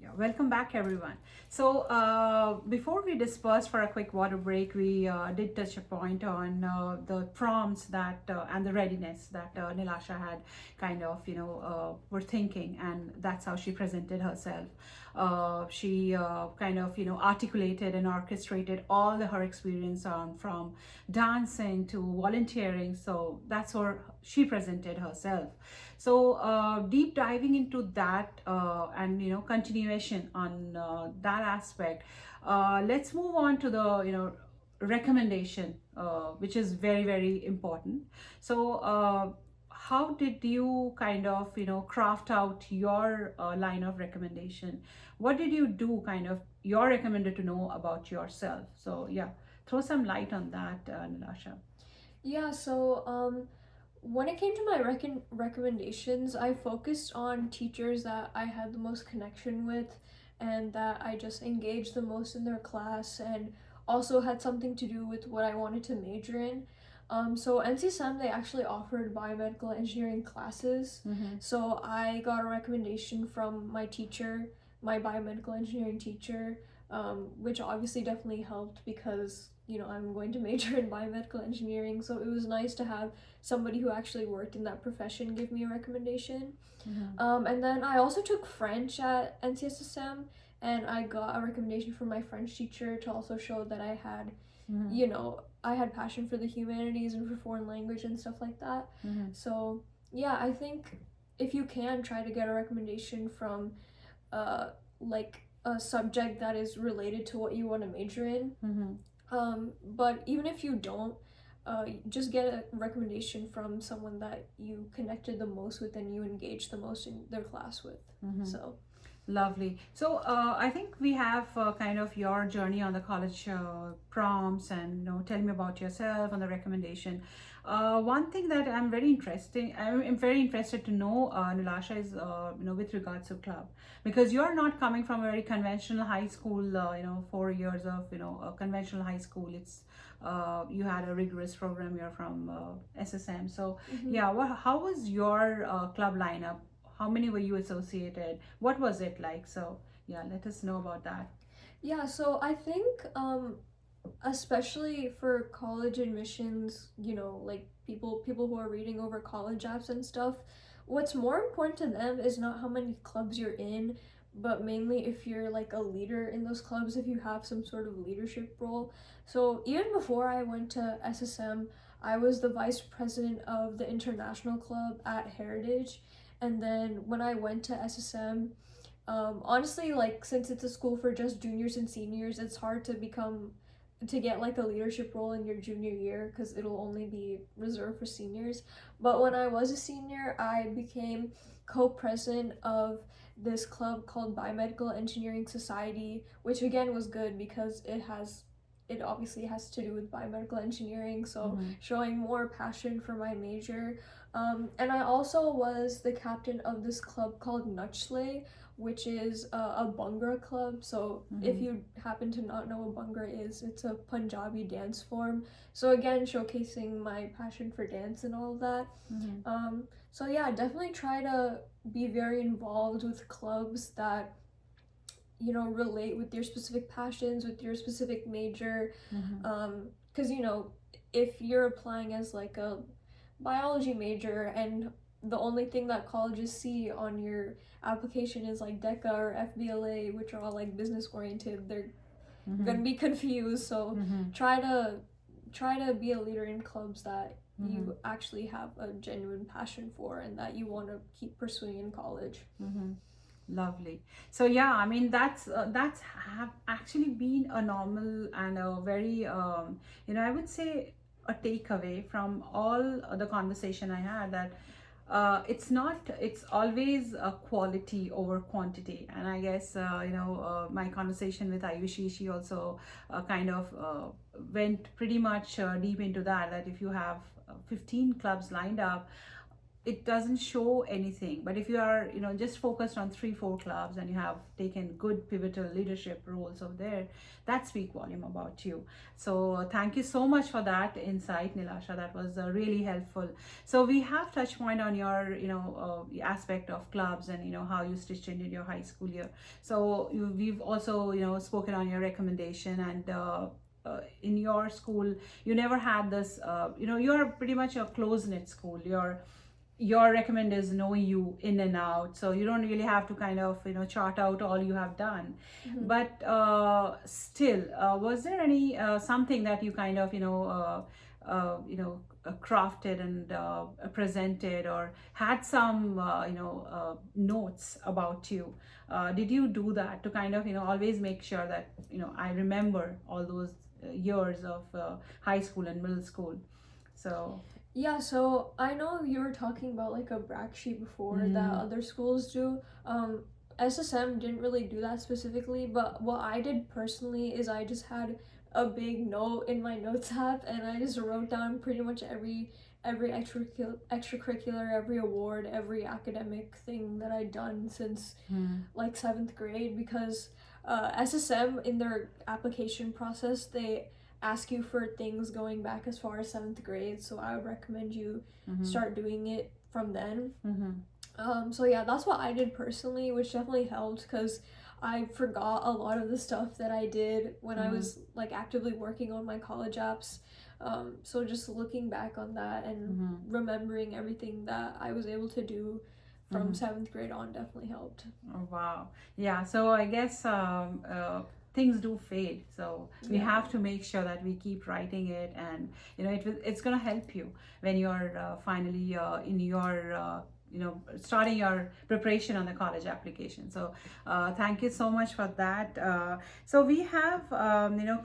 Yeah, welcome back, everyone. So, before we disperse for a quick water break, we did touch a point on the prompts that and the readiness that Neelasha had kind of, were thinking, and that's how she presented herself. She kind of, articulated and orchestrated all her experience on from dancing to volunteering. So that's how she presented herself. So deep diving into that and continuation on that aspect, let's move on to the recommendation, which is very very important. So how did you kind of craft out your line of recommendation? What did you do, kind of you're recommended to know about yourself? So yeah, throw some light on that, Nilasha. Yeah, so when it came to my recommendations, I focused on teachers that I had the most connection with and that I just engaged the most in their class and also had something to do with what I wanted to major in. So NCSM, they actually offered biomedical engineering classes. Mm-hmm. So I got a recommendation from my teacher, my biomedical engineering teacher, which obviously definitely helped because I'm going to major in biomedical engineering, so it was nice to have somebody who actually worked in that profession give me a recommendation. Mm-hmm. And then I also took French at NCSSM, and I got a recommendation from my French teacher to also show that Mm-hmm. I had passion for the humanities and for foreign language and stuff like that. Mm-hmm. So yeah, I think if you can try to get a recommendation from uh, like a subject that is related to what you want to major in. Mm-hmm. But even if you don't, just get a recommendation from someone that you connected the most with and you engaged the most in their class with. Mm-hmm. So, Lovely. So I think we have kind of your journey on the college prompts, and tell me about yourself and the recommendation. One thing that I'm very interested to know, Nilasha, is with regards to club, because you're not coming from a very conventional high school. 4 years of a conventional high school. It's you had a rigorous program. You're from SSM. So mhm. yeah, how was your club lineup? How many were you associated? What was it like? So yeah, let us know about that. Yeah, so I think especially for college admissions, like people who are reading over college apps and stuff, what's more important to them is not how many clubs you're in, but mainly if you're like a leader in those clubs, if you have some sort of leadership role. So even before I went to SSM, I was the vice president of the international club at Heritage. And then when I went to SSM, honestly, like since it's a school for just juniors and seniors, it's hard to get like a leadership role in your junior year because it'll only be reserved for seniors. But when I was a senior, I became co-president of this club called Biomedical Engineering Society, which again was good because it obviously has to do with biomedical engineering, so Mm-hmm. showing more passion for my major. And I also was the captain of this club called Nutchley, which is a Bhangra club. So if Mm-hmm. you happen to not know what Bhangra is, it's a Punjabi dance form. So again, showcasing my passion for dance and all of that. Mm-hmm. So yeah, definitely try to be very involved with clubs that relate with your specific passions, with your specific major. Mm-hmm. Because if you're applying as like a biology major and the only thing that colleges see on your application is like DECA or FBLA, which are all like business oriented, they're Mm-hmm. gonna be confused. So Mm-hmm. try to be a leader in clubs that Mm-hmm. you actually have a genuine passion for and that you want to keep pursuing in college. Mm-hmm. Lovely. So yeah, I mean that's have actually been a normal and a very I would say a takeaway from all the conversation I had, that it's always a quality over quantity. And I guess my conversation with Ayushi, she also kind of went pretty much deep into that if you have 15 clubs lined up, it doesn't show anything. But if you are, just focused on 3 4 clubs, and you have taken good pivotal leadership roles over there, that speak volume about you. So thank you so much for that insight, Neelasha. That was really helpful. So we have touched point on your, aspect of clubs, and how you stitched in your high school year. So we've also, spoken on your recommendation, and in your school you never had this, you're pretty much a close-knit school. Your recommenders know you in and out, so you don't really have to kind of, chart out all you have done. But still, was there any something that you kind of, crafted and presented, or had some notes about you? Did you do that to kind of, always make sure that, I remember all those years of high school and middle school? So Yeah, so I know you were talking about like a brag sheet before that other schools do. SSM didn't really do that specifically, but what I did personally is I just had a big note in my notes app, and I just wrote down pretty much every extracurricular, every award, every academic thing that I'd done since like 7th grade, because SSM in their application process, they ask you for things going back as far as 7th grade, so I would recommend you start doing it from then. So yeah, that's what I did personally, which definitely helped because I forgot a lot of the stuff that I did when I was like actively working on my college apps. So just looking back on that and remembering everything that I was able to do from 7th grade on definitely helped. Oh, wow. Yeah, so I guess things do fade, so we have to make sure that we keep writing it, and it's going to help you when you're finally in your starting your preparation on the college application. So thank you so much for that. So we have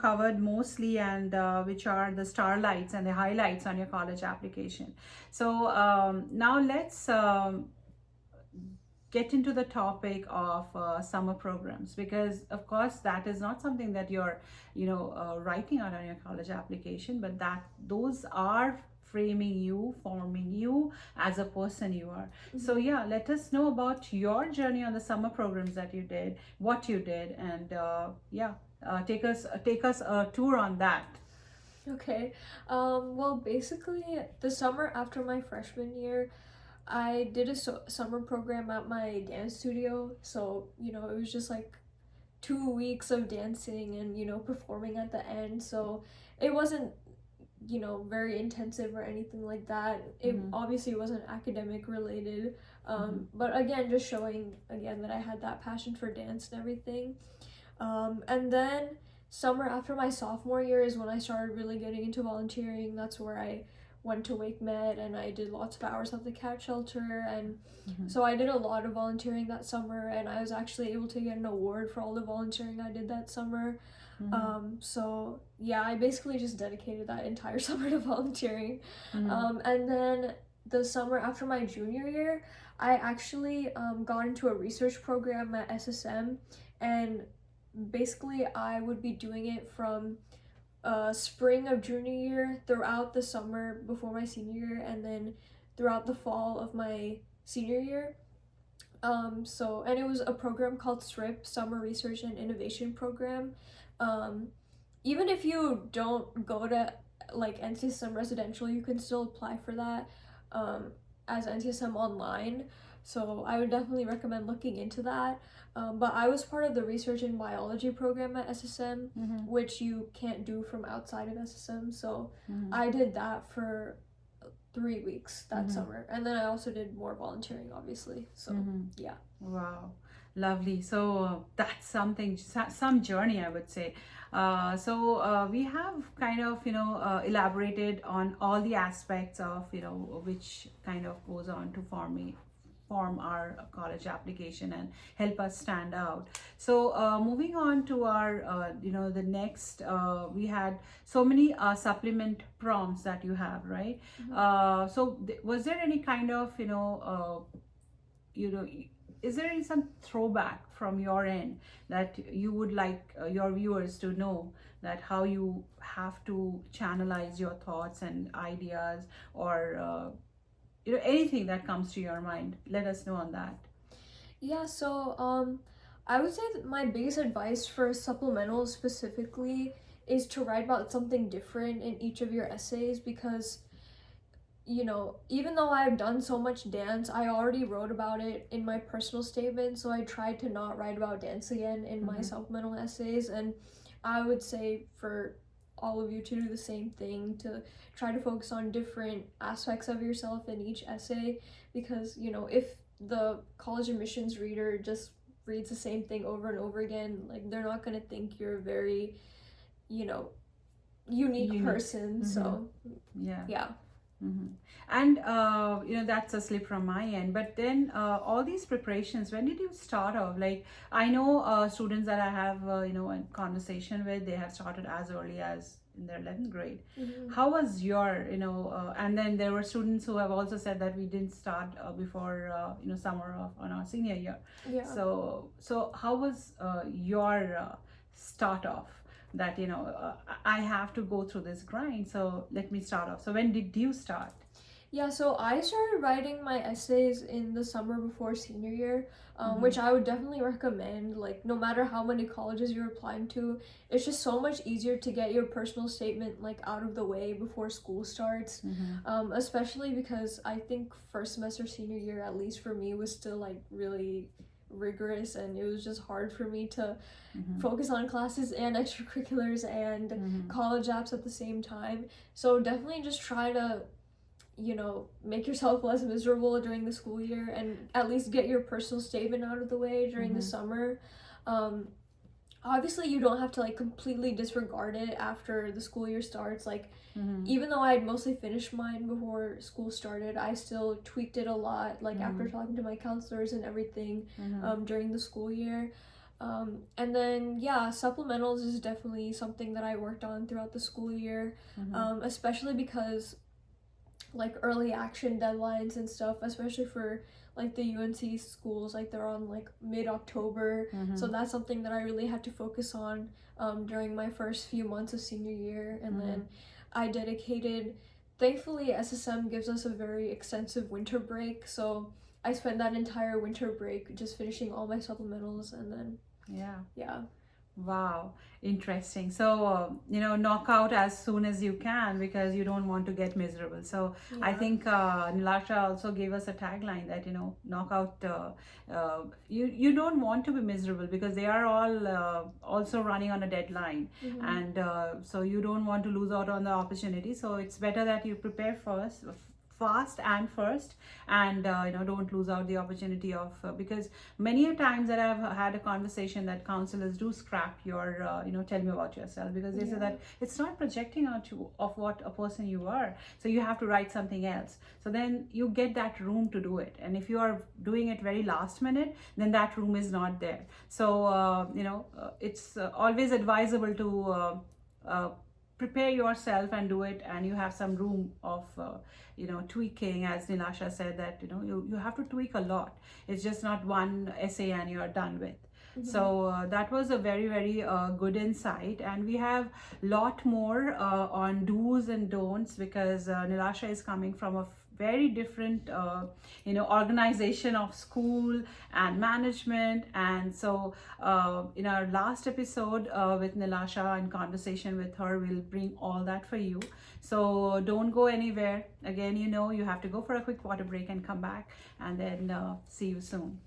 covered mostly, and which are the starlights and the highlights on your college application. So now let's get into the topic of summer programs, because of course that is not something that you're writing out on your college application, but that those are framing you, forming you as a person you are. So yeah, let us know about your journey on the summer programs that you did, what you did, and take us a tour on that. Okay. Well, basically, the summer after my freshman year, I did a summer program at my dance studio. So, it was just like 2 weeks of dancing and, performing at the end. So it wasn't, very intensive or anything like that. It obviously wasn't academic related. But again, just showing again that I had that passion for dance and everything. And then summer after my sophomore year is when I started really getting into volunteering. That's where I went to Wake Med and I did lots of hours at the cat shelter, and so I did a lot of volunteering that summer, and I was actually able to get an award for all the volunteering I did that summer. So yeah, I basically just dedicated that entire summer to volunteering. And then the summer after my junior year, I actually got into a research program at SSM, and basically I would be doing it from spring of junior year throughout the summer before my senior year, and then throughout the fall of my senior year. And it was a program called SRIP, Summer Research and Innovation Program. Even if you don't go to like NCSM residential, you can still apply for that as NCSM online. So I would definitely recommend looking into that. But I was part of the research and biology program at SSM, which you can't do from outside of SSM. So I did that for 3 weeks that summer. And then I also did more volunteering, obviously. So yeah. Wow, lovely. So that's something, some journey, I would say. So we have kind of elaborated on all the aspects of which kind of goes on to form our college application and help us stand out. So moving on to our the next, we had so many supplement prompts that you have, right? So was there any kind of is there any some throwback from your end that you would like your viewers to know, that how you have to channelize your thoughts and ideas, or anything that comes to your mind. Let us know on that. Yeah, so I would say that my biggest advice for supplementals specifically is to write about something different in each of your essays, because even though I've done so much dance, I already wrote about it in my personal statement, so I tried to not write about dance again in my supplemental essays. And I would say for all of you to do the same thing, to try to focus on different aspects of yourself in each essay, because if the college admissions reader just reads the same thing over and over again, like they're not going to think you're a very you know unique person. So Yeah. yeah. And that's a slip from my end. But then all these preparations, when did you start off? Like, I know students that I have a conversation with, they have started as early as in their 11th grade. How was your and then there were students who have also said that we didn't start before summer of on our senior year. Yeah. So how was your start off? That I have to go through this grind, so let me start off. So when did you start? Yeah, so I started writing my essays in the summer before senior year, which I would definitely recommend. Like, no matter how many colleges you're applying to, it's just so much easier to get your personal statement like out of the way before school starts. Especially because I think first semester senior year, at least for me, was still like really rigorous, and it was just hard for me to focus on classes and extracurriculars and college apps at the same time. So definitely just try to make yourself less miserable during the school year, and at least get your personal statement out of the way during the summer. Obviously you don't have to like completely disregard it after the school year starts. Like even though I had mostly finished mine before school started, I still tweaked it a lot, like after talking to my counselors and everything during the school year. And then supplementals is definitely something that I worked on throughout the school year, especially because like early action deadlines and stuff, especially for like the UNC schools, like they're on like mid-October. So that's something that I really had to focus on during my first few months of senior year. And then I dedicated, thankfully SSM gives us a very extensive winter break, so I spent that entire winter break just finishing all my supplementals. And then yeah. Wow, interesting. So, knock out as soon as you can, because you don't want to get miserable. So, I think Neelasha also gave us a tagline that, knock out, you don't want to be miserable, because they are all also running on a deadline. And so you don't want to lose out on the opportunity. So, it's better that you prepare fast and first, and don't lose out the opportunity of because many a times that I've had a conversation that counselors do scrap your tell me about yourself, because they say that it's not projecting out of what a person you are, so you have to write something else. So then you get that room to do it, and if you are doing it very last minute, then that room is not there. So it's always advisable to prepare yourself and do it, and you have some room of tweaking. As Neelasha said, that you have to tweak a lot. It's just not one essay and you're done with. So that was a very, very good insight, and we have a lot more on do's and don'ts, because Neelasha is coming from a very different organization of school and management. And so in our last episode with Neelasha and conversation with her, we'll bring all that for you. So don't go anywhere. Again, you have to go for a quick water break and come back, and then see you soon.